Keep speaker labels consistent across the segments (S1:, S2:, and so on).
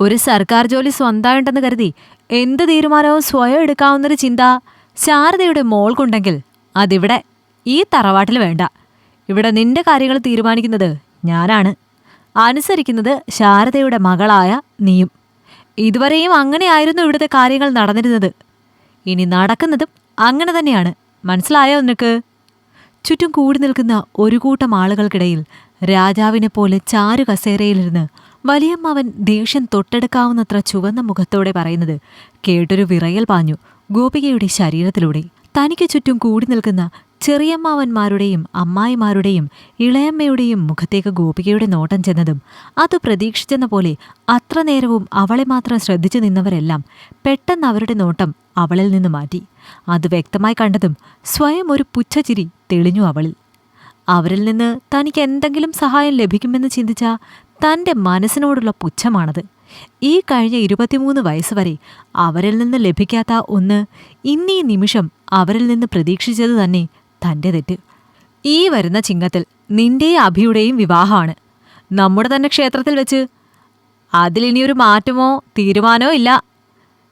S1: ഒരു സർക്കാർ ജോലി സ്വന്തമായിട്ടെന്ന് കരുതി എന്ത് തീരുമാനവും സ്വയം എടുക്കാവുന്നൊരു ചിന്ത ശാരദയുടെ മോൾക്കുണ്ടെങ്കിൽ അതിവിടെ ഈ തറവാട്ടിൽ വേണ്ട. ഇവിടെ നിന്റെ കാര്യങ്ങൾ തീരുമാനിക്കുന്നത് ഞാനാണ്. അനുസരിക്കുന്നത് ശാരദയുടെ മകളായ നീയും. ഇതുവരെയും അങ്ങനെയായിരുന്നു ഇവിടുത്തെ കാര്യങ്ങൾ നടന്നിരുന്നത്. ഇനി നടക്കുന്നതും അങ്ങനെ തന്നെയാണ്. മനസ്സിലായോ നിനക്ക്? ചുറ്റും കൂടി നിൽക്കുന്ന ഒരു കൂട്ടം ആളുകൾക്കിടയിൽ രാജാവിനെ പോലെ ചാരു കസേരയിലിരുന്ന് വലിയമ്മാവൻ ദേഷ്യം തൊട്ടെടുക്കാവുന്നത്ര ചുവന്ന മുഖത്തോടെ പറയുന്നത് കേട്ടൊരു വിറയൽ പാഞ്ഞു ഗോപികയുടെ ശരീരത്തിലൂടെ. തനിക്ക് ചുറ്റും കൂടി നിൽക്കുന്ന ചെറിയമ്മാവന്മാരുടെയും അമ്മായിമാരുടെയും ഇളയമ്മയുടെയും മുഖത്തേക്ക് ഗോപികയുടെ നോട്ടം ചെന്നതും അത് പ്രതീക്ഷിച്ചെന്ന പോലെ അത്ര നേരവും അവളെ മാത്രം ശ്രദ്ധിച്ചു നിന്നവരെല്ലാം പെട്ടെന്ന് അവരുടെ നോട്ടം അവളിൽ നിന്ന് മാറ്റി. അത് വ്യക്തമായി കണ്ടതും സ്വയം ഒരു പുച്ഛചിരി തെളിഞ്ഞു അവളിൽ. അവരിൽ നിന്ന് തനിക്ക് എന്തെങ്കിലും സഹായം ലഭിക്കുമെന്ന് ചിന്തിച്ച തൻ്റെ മനസ്സിനോടുള്ള പുച്ഛമാണത്. ഈ കഴിഞ്ഞ 23 വയസ്സ് വരെ അവരിൽ നിന്ന് ലഭിക്കാത്ത ഒന്ന് ഇന്നീ നിമിഷം അവരിൽ നിന്ന് പ്രതീക്ഷിച്ചത് തന്നെ തൻ്റെ തെറ്റ്. ഈ വരുന്ന ചിങ്ങത്തിൽ നിന്റെയും അഭിയുടെയും വിവാഹമാണ്, നമ്മുടെ തന്നെ ക്ഷേത്രത്തിൽ വെച്ച്. അതിലിനിയൊരു മാറ്റമോ തീരുമാനമോ ഇല്ല.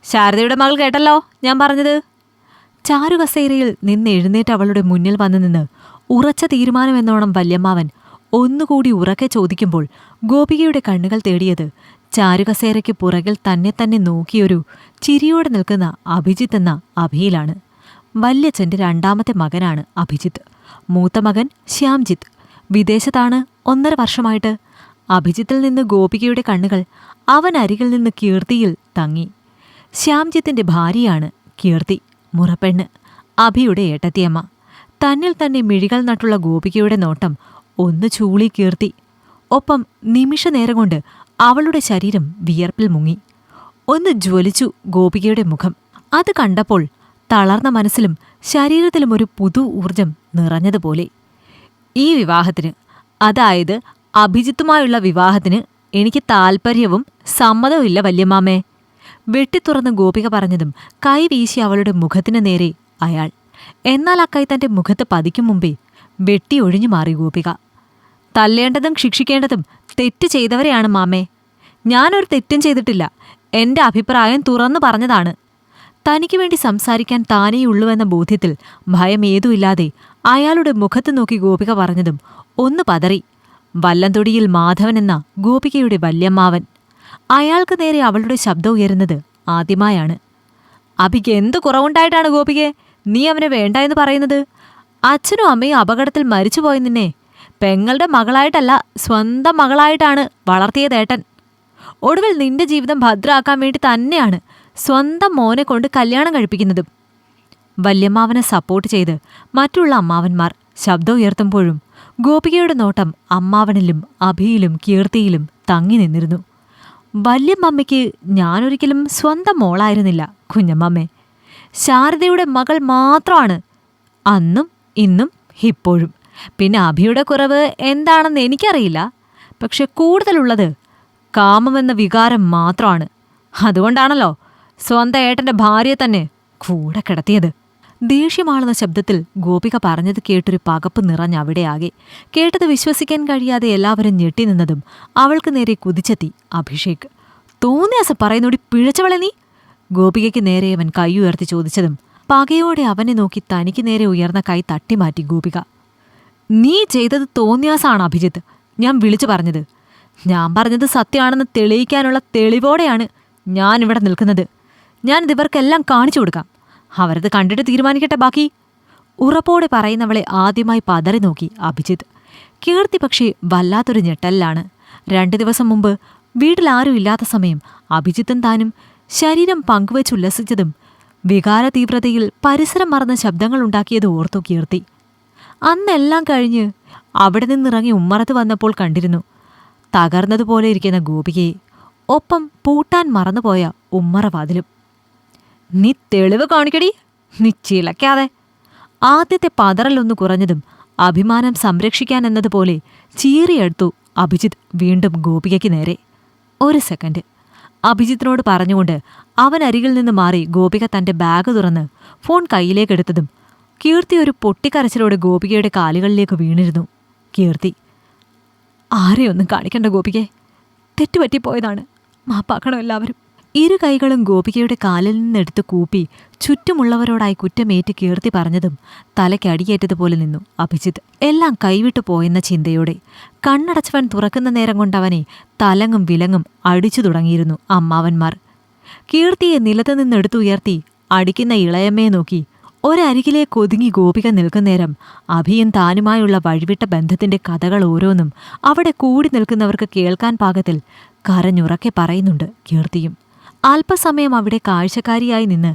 S1: ശാരദയുടെ മകൾ കേട്ടല്ലോ ഞാൻ പറഞ്ഞത്. ചാരുകസേരയിൽ നിന്ന് എഴുന്നേറ്റ് അവളുടെ മുന്നിൽ വന്നു നിന്ന് ഉറച്ച തീരുമാനമെന്നോണം വല്യമ്മാവൻ ഒന്നുകൂടി ഉറക്കെ ചോദിക്കുമ്പോൾ ഗോപികയുടെ കണ്ണുകൾ തേടിയത് ചാരുകസേരയ്ക്ക് പുറകിൽ തന്നെ നോക്കിയൊരു ചിരിയോടെ നിൽക്കുന്ന അഭിജിത്ത് എന്ന അഭിയിലാണ്. വല്യച്ഛൻ്റെ രണ്ടാമത്തെ മകനാണ് അഭിജിത്ത്. മൂത്ത മകൻ ശ്യാംജിത്ത് വിദേശത്താണ് 1.5 വർഷമായിട്ട്. അഭിജിത്തിൽ നിന്ന് ഗോപികയുടെ കണ്ണുകൾ അവൻ അരികിൽ നിന്ന് കീർത്തിയിൽ തങ്ങി. ശ്യാംജിത്തിൻ്റെ ഭാര്യയാണ് കീർത്തി, മുറപ്പെണ്ണ്, അഭിയുടെ ഏട്ടത്തിയമ്മ. തന്നിൽ തന്നെ മിഴികൾ നട്ടുള്ള ഗോപികയുടെ നോട്ടം ഒന്ന് ചൂളി കീർത്തി. ഒപ്പം നിമിഷനേരം കൊണ്ട് അവളുടെ ശരീരം വിയർപ്പിൽ മുങ്ങി. ഒന്ന് ജ്വലിച്ചു ഗോപികയുടെ മുഖം. അത് കണ്ടപ്പോൾ തളർന്ന മനസ്സിലും ശരീരത്തിലും ഒരു പുതു ഊർജം നിറഞ്ഞതുപോലെ. ഈ വിവാഹത്തിന്, അതായത് അഭിജിത്തുമായുള്ള വിവാഹത്തിന് എനിക്ക് താൽപ്പര്യവും സമ്മതവും ഇല്ല വല്യമ്മാമേ. വെട്ടിത്തുറന്ന് ഗോപിക പറഞ്ഞതും കൈ വീശി അവളുടെ മുഖത്തിന് നേരെ അയാൾ. എന്നാൽ ആ കൈ തൻ്റെ മുഖത്ത് പതിക്കും മുമ്പേ വെട്ടി ഒഴിഞ്ഞു മാറി ഗോപിക. തല്ലേണ്ടതും ശിക്ഷിക്കേണ്ടതും തെറ്റ് ചെയ്തവരെയാണ് മാമേ. ഞാനൊരു തെറ്റും ചെയ്തിട്ടില്ല. എൻ്റെ അഭിപ്രായം തുറന്നു പറഞ്ഞതാണ്. തനിക്ക് വേണ്ടി സംസാരിക്കാൻ താനേയുള്ളൂവെന്ന ബോധ്യത്തിൽ ഭയം ഏതുമില്ലാതെ അയാളുടെ മുഖത്ത് നോക്കി ഗോപിക പറഞ്ഞതും ഒന്ന് പതറി. വല്ലന്തൊടിയിൽ മാധവൻ എന്ന ഗോപികയുടെ വല്യമ്മാവൻ. അയാൾക്ക് നേരെ അവളുടെ ശബ്ദം ഉയരുന്നത് ആദ്യമായാണ്. അഭിക്ക് എന്ത് കുറവുണ്ടായിട്ടാണ് ഗോപികെ നീ അവനെ വേണ്ട എന്ന് പറയുന്നത്? അച്ഛനും അമ്മയും അപകടത്തിൽ മരിച്ചുപോയി നിന്നെ പെങ്ങളുടെ മകളായിട്ടല്ല സ്വന്തം മകളായിട്ടാണ് വളർത്തിയതേട്ടൻ. ഒടുവിൽ നിന്റെ ജീവിതം ഭദ്രമാക്കാൻ വേണ്ടി തന്നെയാണ് സ്വന്തം മോനെ കൊണ്ട് കല്യാണം കഴിപ്പിക്കുന്നതും. വല്യമ്മാവനെ സപ്പോർട്ട് ചെയ്ത് മറ്റുള്ള അമ്മാവന്മാർ ശബ്ദം ഉയർത്തുമ്പോഴും ഗോപികയുടെ നോട്ടം അമ്മാവനിലും അഭിയിലും കീർത്തിയിലും തങ്ങി നിന്നിരുന്നു. വല്യമ്മയ്ക്ക് ഞാനൊരിക്കലും സ്വന്തം മോളായിരുന്നില്ല കുഞ്ഞമ്മമ്മേ. ശാരദയുടെ മകൾ മാത്രമാണ്, അന്നും ഇന്നും ഇപ്പോഴും. പിന്നെ അഭിയുടെ കുറവ് എന്താണെന്ന് എനിക്കറിയില്ല. പക്ഷെ കൂടുതലുള്ളത് കാമമെന്ന വികാരം മാത്രമാണ്. അതുകൊണ്ടാണല്ലോ സ്വന്തം ഏട്ടൻ്റെ ഭാര്യയെ തന്നെ കൂടെ കിടത്തിയത്. ദേഷ്യമാളുന്ന ശബ്ദത്തിൽ ഗോപിക പറഞ്ഞത് കേട്ടൊരു പകപ്പ് നിറഞ്ഞ അവിടെയാകെ. കേട്ടത് വിശ്വസിക്കാൻ കഴിയാതെ എല്ലാവരും ഞെട്ടി നിന്നതും അവൾക്ക് നേരെ കുതിച്ചെത്തി അഭിഷേക്. തോന്നിയാസം പറയുന്നോടി പിഴച്ചവളെ നീ? ഗോപികയ്ക്ക് നേരെ അവൻ കൈ ഉയർത്തി ചോദിച്ചതും പകയോടെ അവനെ നോക്കി തനിക്ക് നേരെ ഉയർന്ന കൈ തട്ടിമാറ്റി ഗോപിക. നീ ചെയ്തത് തോന്നിയാസാണ് അഭിജിത്ത്. ഞാൻ വിളിച്ചു പറഞ്ഞത്. ഞാൻ പറഞ്ഞത് സത്യമാണെന്ന് തെളിയിക്കാനുള്ള തെളിവോടെയാണ് ഞാനിവിടെ നിൽക്കുന്നത്. ഞാനിത് ഇവർക്കെല്ലാം കാണിച്ചു കൊടുക്കാം. അവരത് കണ്ടിട്ട് തീരുമാനിക്കട്ടെ ബാക്കി. ഉറപ്പോടെ പറയുന്നവളെ ആദ്യമായി പതറി നോക്കി അഭിജിത്ത്. കീർത്തി പക്ഷേ വല്ലാത്തൊരു ഞെട്ടലിലാണ്. 2 ദിവസം മുമ്പ് വീട്ടിലാരും ഇല്ലാത്ത സമയം അഭിജിത്തും താനും ശരീരം പങ്കുവച്ചുല്ലസിച്ചതും വികാര തീവ്രതയിൽ പരിസരം മറന്ന ശബ്ദങ്ങളുണ്ടാക്കിയത് ഓർത്തു കീർത്തി. അന്നെല്ലാം കഴിഞ്ഞ് അവിടെ നിന്നിറങ്ങി ഉമ്മറത്ത് വന്നപ്പോൾ കണ്ടിരുന്നു തകർന്നതുപോലെ ഇരിക്കുന്ന ഗോപികയെ. ഒപ്പം പൂട്ടാൻ മറന്നുപോയ ഉമ്മറവാതിലും. നീ തെളിവ് കാണിക്കടി, നീ ചിലക്കാതെ. ആദ്യത്തെ പതറലൊന്നു കുറഞ്ഞതും അഭിമാനം സംരക്ഷിക്കാൻ എന്നതുപോലെ ചീറിയെടുത്തു അഭിജിത്ത് വീണ്ടും ഗോപികയ്ക്ക് നേരെ. 1 സെക്കൻഡ് അഭിജിത്തിനോട് പറഞ്ഞുകൊണ്ട് അവൻ അരികിൽ നിന്ന് മാറി ഗോപിക തൻ്റെ ബാഗ് തുറന്ന് ഫോൺ കയ്യിലേക്കെടുത്തതും കീർത്തി ഒരു പൊട്ടിക്കരച്ചിലോടെ ഗോപികയുടെ കാലുകളിലേക്ക് വീണിരുന്നു. കീർത്തി, ആരെയൊന്നും കാണിക്കണ്ട ഗോപികെ, തെറ്റുപറ്റിപ്പോയതാണ്. മാപ്പാക്കണം എല്ലാവരും. ഇരു കൈകളും ഗോപികയുടെ കാലിൽ നിന്നെടുത്ത് കൂപ്പി ചുറ്റുമുള്ളവരോടായി കുറ്റമേറ്റ് കീർത്തി പറഞ്ഞതും തലയ്ക്കടിയേറ്റതുപോലെ നിന്നു അഭിജിത്ത്. എല്ലാം കൈവിട്ടു പോയെന്ന ചിന്തയോടെ കണ്ണടച്ചവൻ തുറക്കുന്ന നേരം കൊണ്ടവനെ തലങ്ങും വിലങ്ങും അടിച്ചു തുടങ്ങിയിരുന്നു അമ്മാവന്മാർ. കീർത്തിയെ നിലത്തു നിന്നെടുത്തുയർത്തി അടിക്കുന്ന ഇളയമ്മയെ നോക്കി ഒരരികിലേക്ക് ഒതുങ്ങി ഗോപിക നിൽക്കുന്നേരം അഭിയും താനുമായുള്ള വഴിവിട്ട ബന്ധത്തിന്റെ കഥകൾ ഓരോന്നും അവിടെ കൂടി നിൽക്കുന്നവർക്ക് കേൾക്കാൻ പാകത്തിൽ കരഞ്ഞുറക്കെ പറയുന്നുണ്ട് കീർത്തിയും. അല്പസമയം അവിടെ കാഴ്ചക്കാരിയായി നിന്ന്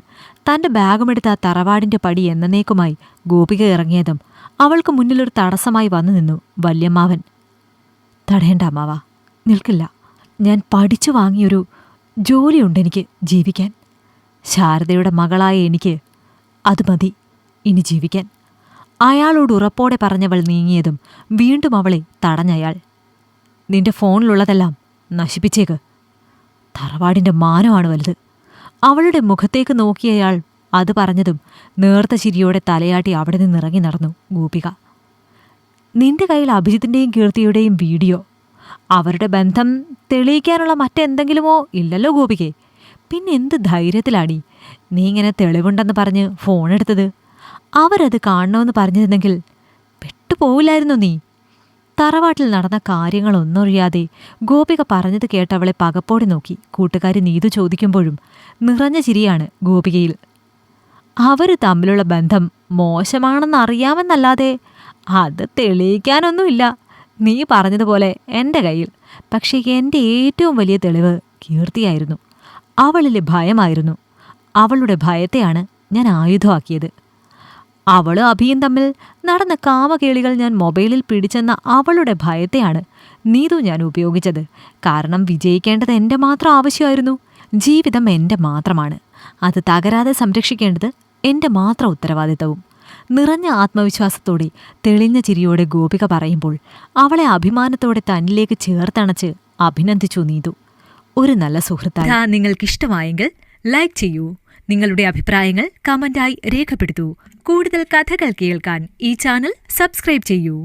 S1: തന്റെ ബാഗുമെടുത്ത ആ തറവാടിന്റെ പടി എന്നേക്കുമായി ഗോപിക ഇറങ്ങിയതും അവൾക്ക് മുന്നിലൊരു തടസ്സമായി വന്നു നിന്നു വല്യമ്മാവൻ. തടയേണ്ട അമ്മാവ, നിൽക്കില്ല. ഞാൻ പഠിച്ചു വാങ്ങിയൊരു ജോലിയുണ്ടെനിക്ക് ജീവിക്കാൻ. ശാരദയുടെ മകളായ എനിക്ക് അത് മതി ഇനി ജീവിക്കാൻ. അയാളോട് ഉറപ്പോടെ പറഞ്ഞവൾ നീങ്ങിയതും വീണ്ടും അവളെ തടഞ്ഞയാൾ. നിന്റെ ഫോണിലുള്ളതെല്ലാം നശിപ്പിച്ചേക്ക്. തറവാടിന്റെ മാനമാണ് വലുത്. അവളുടെ മുഖത്തേക്ക് നോക്കിയയാൾ അത് പറഞ്ഞതും നേർത്ത ചിരിയോടെ തലയാട്ടി അവിടെ നിന്നിറങ്ങി നടന്നു ഗോപിക. നിന്റെ കയ്യിൽ അഭിജിത്തിന്റെയും കീർത്തിയുടെയും വീഡിയോ, അവരുടെ ബന്ധം തെളിയിക്കാനുള്ള മറ്റെന്തെങ്കിലുമോ ഇല്ലല്ലോ ഗോപികെ. പിന്നെ എന്ത് ധൈര്യത്തിലാണീ നീ ഇങ്ങനെ തെളിവുണ്ടെന്ന് പറഞ്ഞ് ഫോണെടുത്തത്? അവരത് കാണണമെന്ന് പറഞ്ഞിരുന്നെങ്കിൽ പെട്ടുപോവില്ലായിരുന്നു നീ. തറവാട്ടിൽ നടന്ന കാര്യങ്ങളൊന്നൊഴിയാതെ ഗോപിക പറഞ്ഞത് കേട്ടവളെ പകപ്പോടെ നോക്കി കൂട്ടുകാരി നീതു ചോദിക്കുമ്പോഴും നിറഞ്ഞ ചിരിയാണ് ഗോപികയിൽ. അവർ തമ്മിലുള്ള ബന്ധം മോശമാണെന്നറിയാമെന്നല്ലാതെ അത് തെളിയിക്കാനൊന്നുമില്ല. നീ പറഞ്ഞതുപോലെ എൻ്റെ കയ്യിൽ. പക്ഷേ എൻ്റെ ഏറ്റവും വലിയ തെളിവ് കീർത്തിയായിരുന്നു. അവളിലെ ഭയമായിരുന്നു. അവളുടെ ഭയത്തെയാണ് ഞാൻ ആയുധമാക്കിയത്. അവളും അഭിയും തമ്മിൽ നടന്ന കാമകേളികൾ ഞാൻ മൊബൈലിൽ പിടിച്ചെന്ന അവളുടെ ഭയത്തെയാണ് നീതു ഞാൻ ഉപയോഗിച്ചത്. കാരണം വിജയിക്കേണ്ടത് എൻ്റെ മാത്രം ആവശ്യമായിരുന്നു. ജീവിതം എൻ്റെ മാത്രമാണ്. അത് തകരാതെ സംരക്ഷിക്കേണ്ടത് എൻ്റെ മാത്രം ഉത്തരവാദിത്തവും. നിറഞ്ഞ ആത്മവിശ്വാസത്തോടെ തെളിഞ്ഞ ചിരിയോടെ ഗോപിക പറയുമ്പോൾ അവളെ അഭിമാനത്തോടെ തന്നിലേക്ക് ചേർത്തണച്ച് അഭിനന്ദിച്ചു നീതു. ഒരു നല്ല സുഹൃത്തായി. നിങ്ങൾക്കിഷ്ടമായെങ്കിൽ ലൈക്ക് ചെയ്യൂ. നിങ്ങളുടെ അഭിപ്രായങ്ങൾ കമന്റായി രേഖപ്പെടുത്തൂ. കൂടുതൽ കഥകൾ കേൾക്കാൻ ഈ ചാനൽ സബ്സ്ക്രൈബ് ചെയ്യൂ.